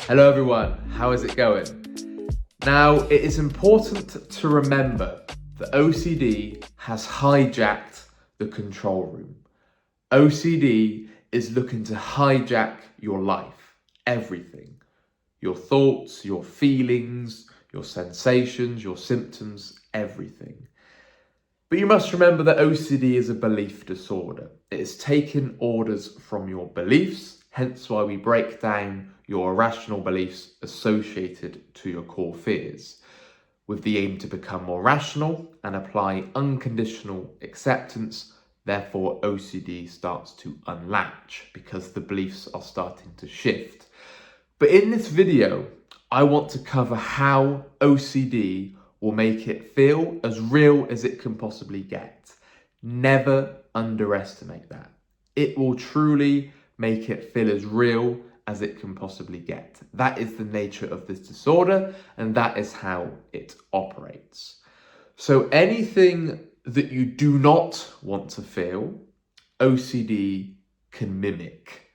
Hello everyone, how is it going? Now, it is important to remember that OCD has hijacked the control room. OCD is looking to hijack your life, everything. Your thoughts, your feelings, your sensations, your symptoms, everything. But you must remember that OCD is a belief disorder. It is taking orders from your beliefs, hence why we break down your irrational beliefs associated to your core fears, with the aim to become more rational and apply unconditional acceptance. Therefore, OCD starts to unlatch because the beliefs are starting to shift. But in this video, I want to cover how OCD will make it feel as real as it can possibly get. Never underestimate that. It will truly make it feel as real as it can possibly get. That is the nature of this disorder, and that is how it operates. So anything that you do not want to feel, OCD can mimic.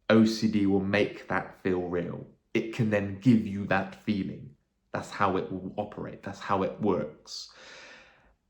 OCD will make that feel real. It can then give you that feeling. That's how it will operate. That's how it works.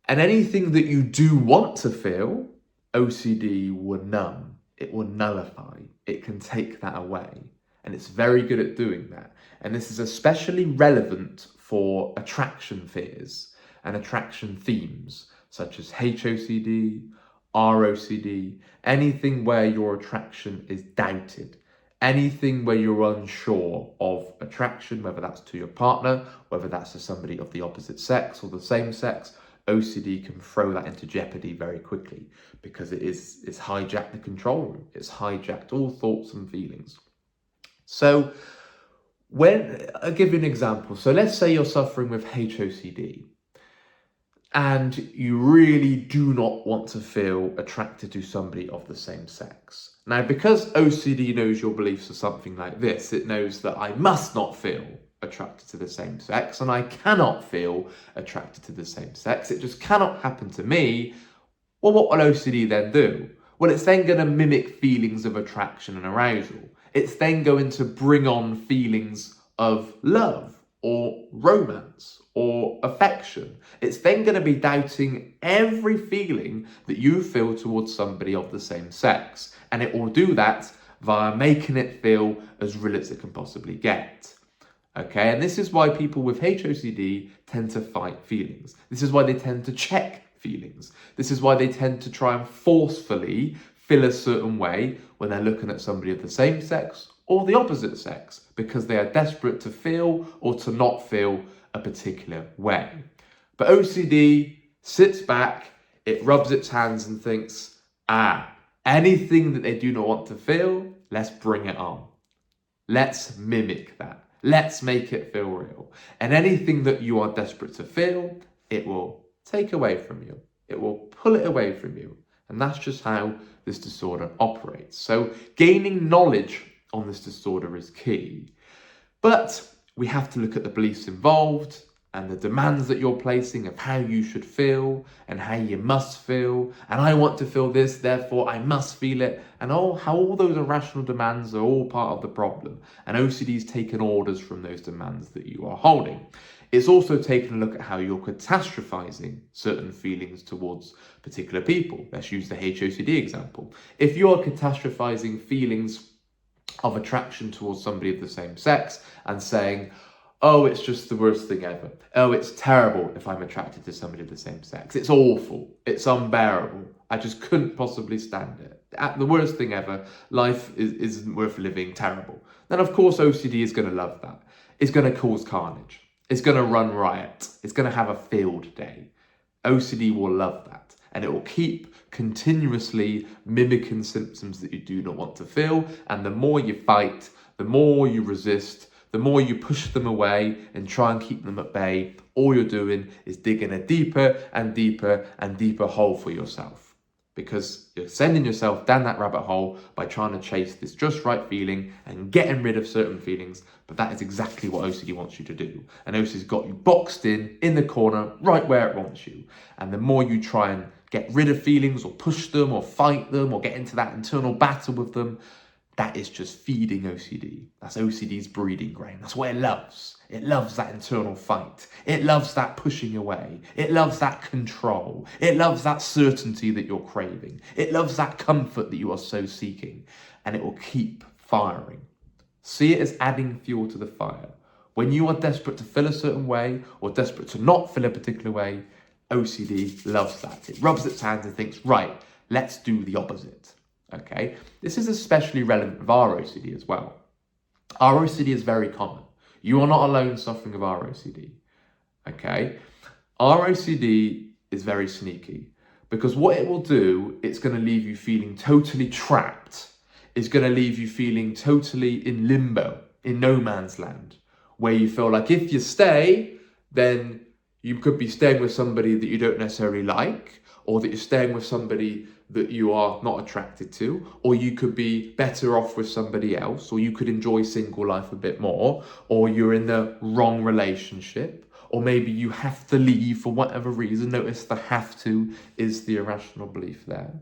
And anything that you do want to feel, OCD will numb. It will nullify. It can take that away. And it's very good at doing that. And this is especially relevant for attraction fears and attraction themes, such as HOCD, ROCD, anything where your attraction is doubted. Anything where you're unsure of attraction, whether that's to your partner, whether that's to somebody of the opposite sex or the same sex, OCD can throw that into jeopardy very quickly because it's hijacked the control room. It's hijacked all thoughts and feelings. So I'll give you an example. So let's say you're suffering with HOCD and you really do not want to feel attracted to somebody of the same sex. Now, because OCD knows your beliefs are something like this, it knows that I must not feel attracted to the same sex and I cannot feel attracted to the same sex. It just cannot happen to me. Well, what will OCD then do? Well, it's then going to mimic feelings of attraction and arousal. It's then going to bring on feelings of love or romance or affection. It's then going to be doubting every feeling that you feel towards somebody of the same sex. And it will do that via making it feel as real as it can possibly get. Okay, and this is why people with HOCD tend to fight feelings. This is why they tend to check feelings. This is why they tend to try and forcefully feel a certain way when they're looking at somebody of the same sex or the opposite sex, because they are desperate to feel or to not feel a particular way. But OCD sits back, it rubs its hands and thinks, anything that they do not want to feel, let's bring it on. Let's mimic that. Let's make it feel real. And anything that you are desperate to feel, it will take away from you. It will pull it away from you. And that's just how this disorder operates. So gaining knowledge on this disorder is key. But we have to look at the beliefs involved and the demands that you're placing of how you should feel and how you must feel. And I want to feel this, therefore I must feel it. And how all those irrational demands are all part of the problem. And OCD is taking orders from those demands that you are holding. It's also taking a look at how you're catastrophizing certain feelings towards particular people. Let's use the HOCD example. If you are catastrophizing feelings of attraction towards somebody of the same sex and saying, oh, it's just the worst thing ever. Oh, it's terrible if I'm attracted to somebody of the same sex. It's awful. It's unbearable. I just couldn't possibly stand it. The worst thing ever. Life isn't worth living. Terrible. Then, of course, OCD is going to love that. It's going to cause carnage. It's going to run riot. It's going to have a field day. OCD will love that. And it will keep continuously mimicking symptoms that you do not want to feel. And the more you fight, the more you resist, the more you push them away and try and keep them at bay, all you're doing is digging a deeper and deeper and deeper hole for yourself. Because you're sending yourself down that rabbit hole by trying to chase this just right feeling and getting rid of certain feelings. But that is exactly what OCD wants you to do. And OCD's got you boxed in the corner, right where it wants you. And the more you try and get rid of feelings or push them or fight them or get into that internal battle with them, that is just feeding OCD. That's OCD's breeding ground. That's what it loves. It loves that internal fight. It loves that pushing away. It loves that control. It loves that certainty that you're craving. It loves that comfort that you are so seeking. And it will keep firing. See it as adding fuel to the fire. When you are desperate to feel a certain way or desperate to not feel a particular way, OCD loves that. It rubs its hands and thinks, right, let's do the opposite. Okay, this is especially relevant with ROCD as well. ROCD is very common. You are not alone suffering of ROCD. Okay, ROCD is very sneaky because what it will do, it's going to leave you feeling totally trapped. It's going to leave you feeling totally in limbo, in no man's land, where you feel like if you stay, then you could be staying with somebody that you don't necessarily like, or that you're staying with somebody that you are not attracted to, or you could be better off with somebody else, or you could enjoy single life a bit more, or you're in the wrong relationship, or maybe you have to leave for whatever reason. Notice the have to is the irrational belief there.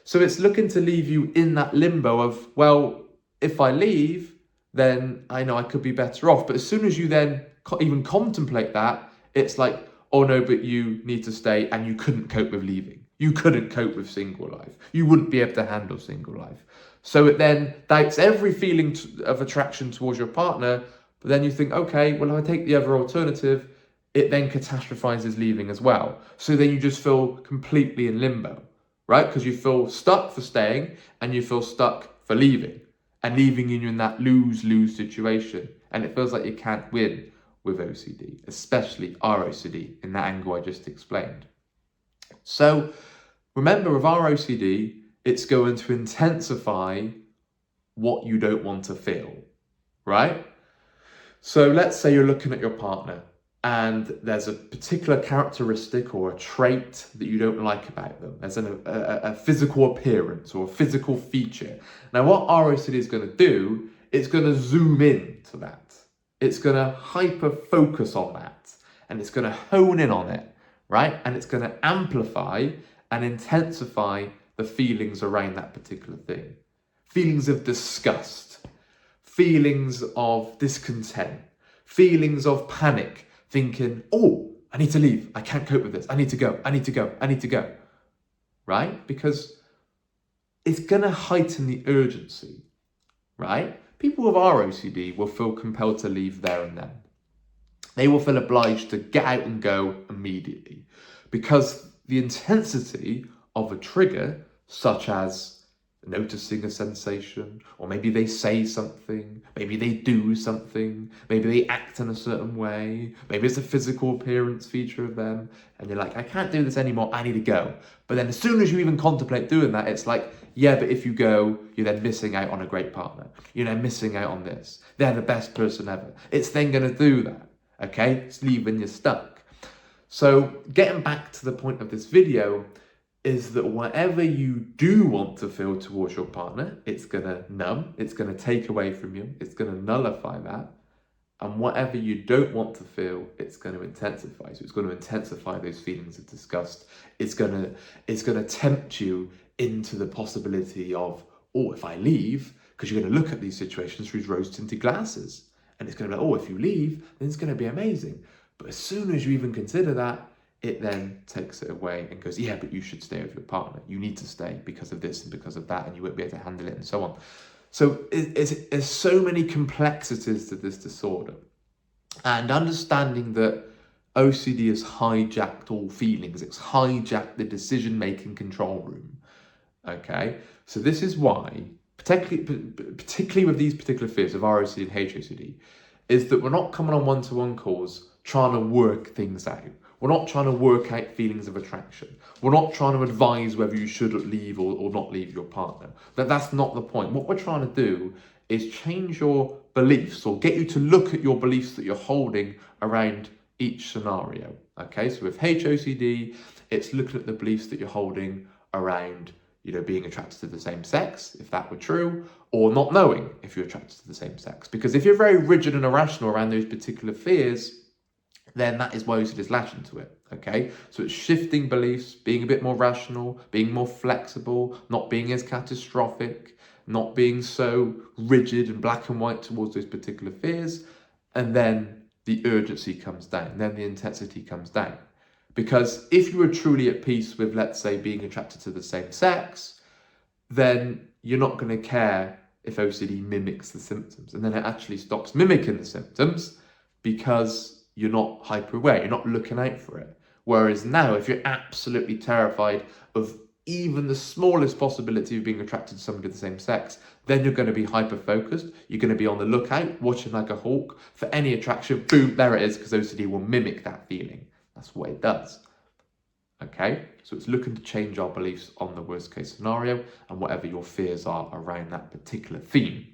So it's looking to leave you in that limbo of, well, if I leave, then I know I could be better off. But as soon as you then even contemplate that, it's like, oh no, but you need to stay and you couldn't cope with leaving. You couldn't cope with single life. You wouldn't be able to handle single life. So it then doubts every feeling of attraction towards your partner. But then you think, okay, well, if I take the other alternative, it then catastrophizes leaving as well. So then you just feel completely in limbo, right? Because you feel stuck for staying and you feel stuck for leaving. And leaving you in that lose-lose situation. And it feels like you can't win with OCD, especially ROCD in that angle I just explained. So remember, with ROCD, it's going to intensify what you don't want to feel, right? So let's say you're looking at your partner and there's a particular characteristic or a trait that you don't like about them. There's a physical appearance or a physical feature. Now what ROCD is going to do, it's going to zoom in to that. It's going to hyper focus on that and it's going to hone in on it, right? And it's going to amplify and intensify the feelings around that particular thing. Feelings of disgust, feelings of discontent, feelings of panic, thinking, oh, I need to leave. I can't cope with this. I need to go. I need to go. I need to go. Right? Because it's going to heighten the urgency, right? People with ROCD will feel compelled to leave there and then. They will feel obliged to get out and go immediately because the intensity of a trigger, such as noticing a sensation, or maybe they say something, maybe they do something, maybe they act in a certain way, maybe it's a physical appearance feature of them, and you're like, I can't do this anymore, I need to go. But then as soon as you even contemplate doing that, it's like, yeah, but if you go, you're then missing out on a great partner. You're then missing out on this. They're the best person ever. It's then going to do that, okay? It's leaving you stuck. So getting back to the point of this video, is that whatever you do want to feel towards your partner, it's going to numb, it's going to take away from you, it's going to nullify that. And whatever you don't want to feel, it's going to intensify. So it's going to intensify those feelings of disgust. It's going to tempt you into the possibility of, oh, if I leave, because you're going to look at these situations through rose-tinted glasses. And it's going to be like, oh, if you leave, then it's going to be amazing. But as soon as you even consider that, it then takes it away and goes, yeah, but you should stay with your partner. You need to stay because of this and because of that, and you won't be able to handle it and so on. So there's so many complexities to this disorder. And understanding that OCD has hijacked all feelings. It's hijacked the decision-making control room. Okay? So this is why, particularly with these particular fears of ROCD and HOCD, is that we're not coming on one-to-one calls trying to work things out. We're not trying to work out feelings of attraction. We're not trying to advise whether you should leave or not leave your partner. That's not the point. What we're trying to do is change your beliefs or get you to look at your beliefs that you're holding around each scenario. Okay, so with HOCD, it's looking at the beliefs that you're holding around, being attracted to the same sex, if that were true, or not knowing if you're attracted to the same sex. Because if you're very rigid and irrational around those particular fears, then that is why OCD is latching to it, okay? So it's shifting beliefs, being a bit more rational, being more flexible, not being as catastrophic, not being so rigid and black and white towards those particular fears, and then the urgency comes down, then the intensity comes down. Because if you were truly at peace with, let's say, being attracted to the same sex, then you're not going to care if OCD mimics the symptoms, and then it actually stops mimicking the symptoms because you're not hyper aware, you're not looking out for it. Whereas now, if you're absolutely terrified of even the smallest possibility of being attracted to somebody of the same sex, then you're going to be hyper focused. You're going to be on the lookout, watching like a hawk for any attraction. Boom, there it is, because OCD will mimic that feeling. That's what it does. Okay, so it's looking to change our beliefs on the worst case scenario and whatever your fears are around that particular theme.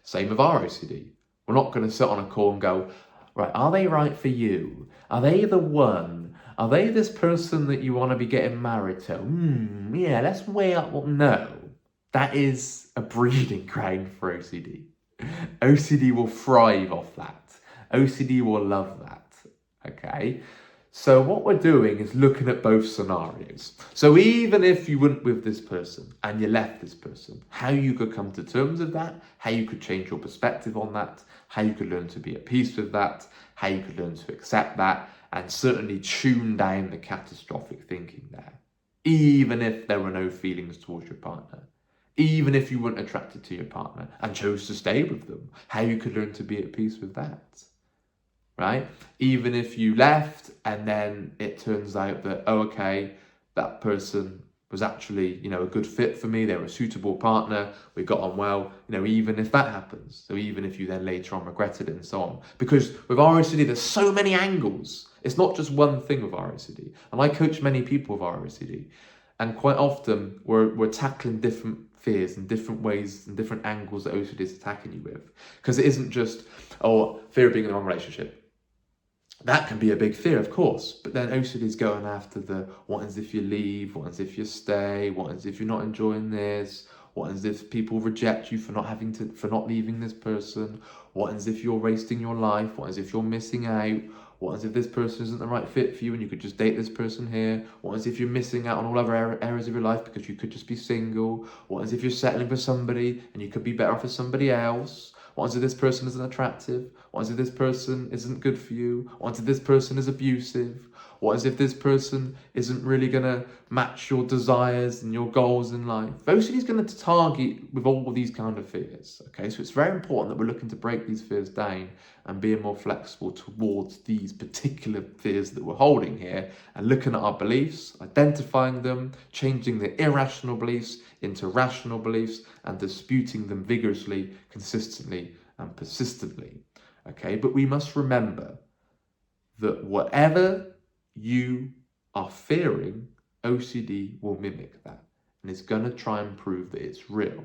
Same with our OCD. We're not going to sit on a call and go, right, are they right for you? Are they the one? Are they this person that you want to be getting married to? Yeah, let's weigh up what. No, that is a breeding ground for OCD. OCD will thrive off that. OCD will love that. Okay? So what we're doing is looking at both scenarios. So even if you went with this person and you left this person, how you could come to terms with that, how you could change your perspective on that, how you could learn to be at peace with that, how you could learn to accept that, and certainly tune down the catastrophic thinking there. Even if there were no feelings towards your partner, even if you weren't attracted to your partner and chose to stay with them, how you could learn to be at peace with that. Right? Even if you left and then it turns out that, oh, okay, that person was actually, a good fit for me, they were a suitable partner, we got on well, even if that happens. So even if you then later on regretted it and so on. Because with ROCD, there's so many angles. It's not just one thing with ROCD. And I coach many people with ROCD. And quite often we're tackling different fears in different ways and different angles that OCD is attacking you with. Because it isn't just, fear of being in the wrong relationship. That can be a big fear, of course, but then OCD is going after the what happens if you leave, what happens if you stay, what happens if you're not enjoying this, what happens if people reject you for not leaving this person, what happens if you're wasting your life, what happens if you're missing out, what happens if this person isn't the right fit for you and you could just date this person here, what happens if you're missing out on all other areas of your life because you could just be single, what happens if you're settling for somebody and you could be better off with somebody else. What happens if this person isn't attractive? What happens if this person isn't good for you? What happens if this person is abusive? What happens if this person isn't really going to match your desires and your goals in life? OCD is going to target with all of these kind of fears. Okay, so it's very important that we're looking to break these fears down and being more flexible towards these particular fears that we're holding here and looking at our beliefs, identifying them, changing the irrational beliefs into rational beliefs and disputing them vigorously, consistently and persistently. Okay, but we must remember that whatever you are fearing, OCD will mimic that and it's going to try and prove that it's real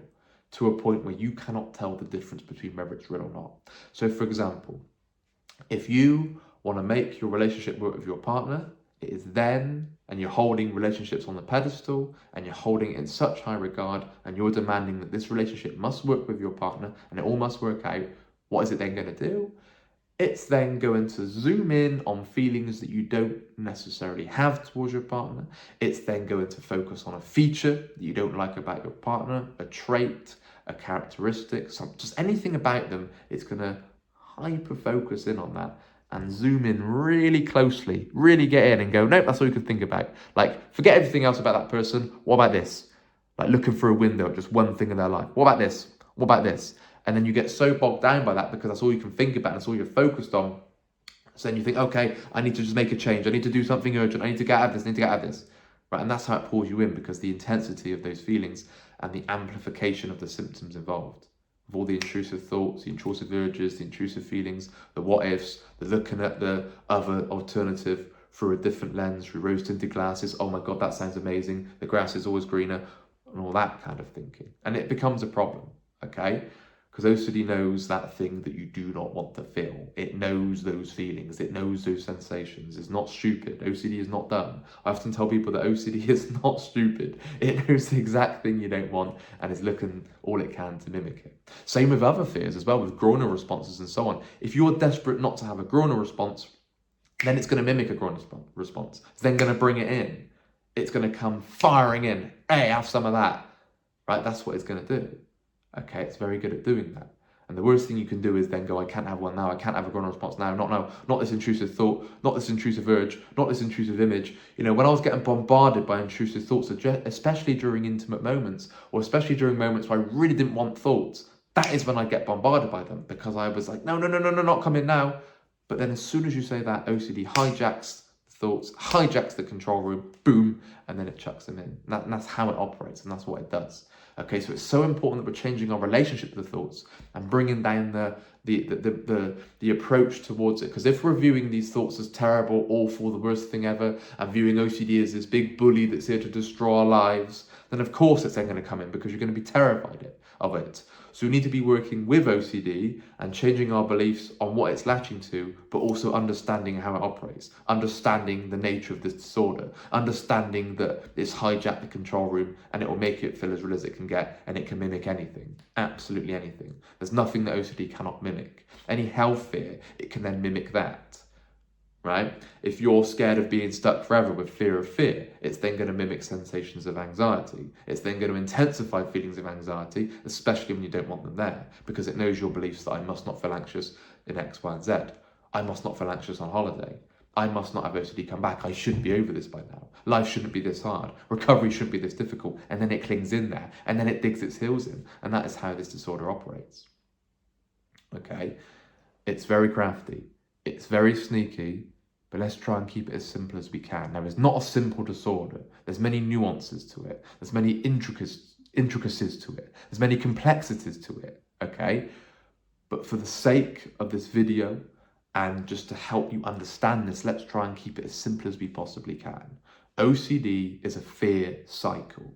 to a point where you cannot tell the difference between whether it's real or not. So for example, if you want to make your relationship work with your partner, it is then, and you're holding relationships on the pedestal and you're holding it in such high regard and you're demanding that this relationship must work with your partner and it all must work out, what is it then going to do? It's then going to zoom in on feelings that you don't necessarily have towards your partner. It's then going to focus on a feature that you don't like about your partner, a trait, a characteristic, just anything about them. It's going to hyper focus in on that and zoom in really closely, really get in and go, nope, that's all you can think about. Like, forget everything else about that person. What about this? Like looking through a window at just one thing in their life. What about this? What about this? And then you get so bogged down by that because that's all you can think about, that's all you're focused on. So then you think, okay, I need to just make a change. I need to do something urgent. I need to get out of this. I need to get out of this. Right? And that's how it pulls you in because the intensity of those feelings and the amplification of the symptoms involved. Of all the intrusive thoughts, the intrusive urges, the intrusive feelings, the what ifs, the looking at the other alternative through a different lens, through rose-tinted glasses. Oh my God, that sounds amazing. The grass is always greener and all that kind of thinking. And it becomes a problem, okay? Because OCD knows that thing that you do not want to feel. It knows those feelings. It knows those sensations. It's not stupid. OCD is not dumb. I often tell people that OCD is not stupid. It knows the exact thing you don't want and is looking all it can to mimic it. Same with other fears as well, with groaner responses and so on. If you're desperate not to have a groaner response, Then it's going to mimic a groin response. It's then going to bring it in. It's going to come firing in. Hey, have some of that. Right? That's what it's going to do. Okay, it's very good at doing that. And the worst thing you can do is then go, I can't have one now, I can't have a groin response now, not this intrusive thought, not this intrusive urge, not this intrusive image. You know, when I was getting bombarded by intrusive thoughts, especially during intimate moments, or especially during moments where I really didn't want thoughts, that is when I get bombarded by them, because I was like, no, not coming now. But then as soon as you say that, OCD hijacks the thoughts, hijacks the control room, boom, and then it chucks them in. And that's how it operates, and that's what it does. Okay, so it's so important that we're changing our relationship to the thoughts and bringing down the approach towards it. Because if we're viewing these thoughts as terrible, awful, the worst thing ever, and viewing OCD as this big bully that's here to destroy our lives, then of course it's then going to come in, because you're going to be terrified of it. So we need to be working with OCD and changing our beliefs on what it's latching to, but also understanding how it operates, understanding the nature of this disorder, understanding that it's hijacked the control room and it will make it feel as real as it can get, and it can mimic anything, absolutely anything. There's nothing that OCD cannot mimic. Any health fear, it can then mimic that. Right? If you're scared of being stuck forever with fear of fear, it's then going to mimic sensations of anxiety. It's then going to intensify feelings of anxiety, especially when you don't want them there, because it knows your beliefs that I must not feel anxious in X, Y, and Z. I must not feel anxious on holiday. I must not have OCD come back. I should be over this by now. Life shouldn't be this hard. Recovery shouldn't be this difficult. And then it clings in there, and then it digs its heels in. And that is how this disorder operates. Okay? It's very crafty. It's very sneaky. But let's try and keep it as simple as we can. Now, it's not a simple disorder. There's many nuances to it. There's many intricacies to it. There's many complexities to it, okay? But for the sake of this video, and just to help you understand this, let's try and keep it as simple as we possibly can. OCD is a fear cycle.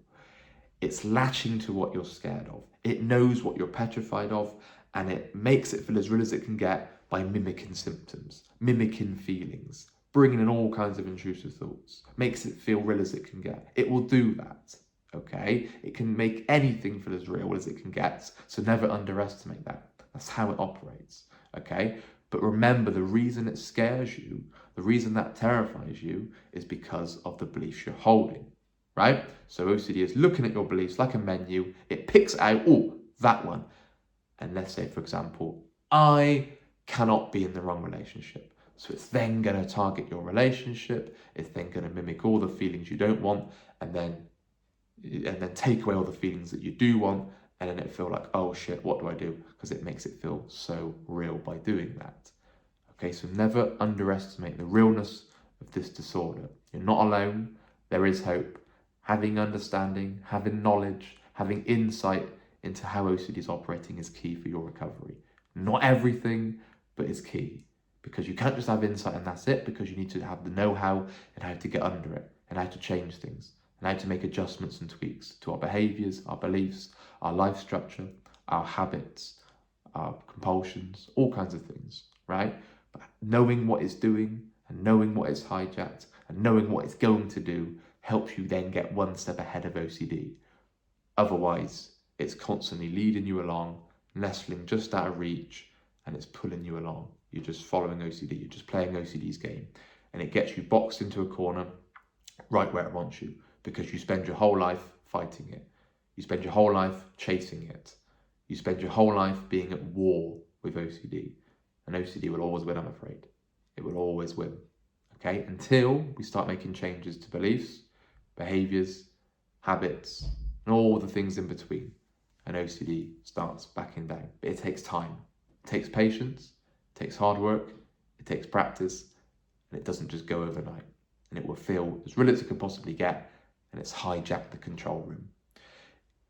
It's latching to what you're scared of. It knows what you're petrified of, and it makes it feel as real as it can get by mimicking symptoms, mimicking feelings, bringing in all kinds of intrusive thoughts, makes it feel real as it can get. It will do that, okay? It can make anything feel as real as it can get, so never underestimate that. That's how it operates, okay? But remember, the reason it scares you, the reason that terrifies you, is because of the beliefs you're holding, right? So OCD is looking at your beliefs like a menu. It picks out, oh, that one. And let's say, for example, I cannot be in the wrong relationship. So it's then going to target your relationship. It's then going to mimic all the feelings you don't want, and then take away all the feelings that you do want, and then it feel like, oh shit, what do I do? Because it makes it feel so real by doing that. Okay, so never underestimate the realness of this disorder. You're not alone. There is hope. Having understanding, having knowledge, having insight into how OCD is operating is key for your recovery. Not everything, but it's key, because you can't just have insight and that's it, because you need to have the know-how and how to get under it, and how to change things, and how to make adjustments and tweaks to our behaviours, our beliefs, our life structure, our habits, our compulsions, all kinds of things, right? But knowing what it's doing, and knowing what it's hijacked, and knowing what it's going to do helps you then get one step ahead of OCD. Otherwise, it's constantly leading you along, nestling just out of reach, and it's pulling you along. You're just following OCD, you're just playing OCD's game, and it gets you boxed into a corner right where it wants you, because you spend your whole life fighting it. You spend your whole life chasing it. You spend your whole life being at war with OCD, and OCD will always win, I'm afraid. It will always win, okay? Until we start making changes to beliefs, behaviours, habits, and all the things in between, and OCD starts backing down. But it takes time. It takes patience, it takes hard work, it takes practice, and it doesn't just go overnight. And it will feel as real as it can possibly get, and it's hijacked the control room.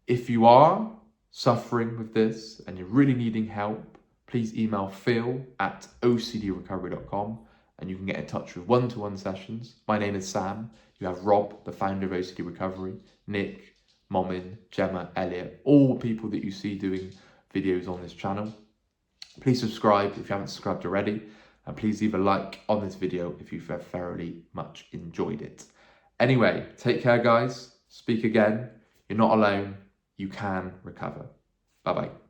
If you are suffering with this and you're really needing help, please email phil@ocdrecovery.com, and you can get in touch with one-to-one sessions. My name is Sam. You have Rob, the founder of OCD Recovery, Nick, Momin, Gemma, Elliot, all people that you see doing videos on this channel. Please subscribe if you haven't subscribed already, and please leave a like on this video if you've thoroughly much enjoyed it. Anyway, take care guys, speak again, you're not alone, you can recover. Bye bye.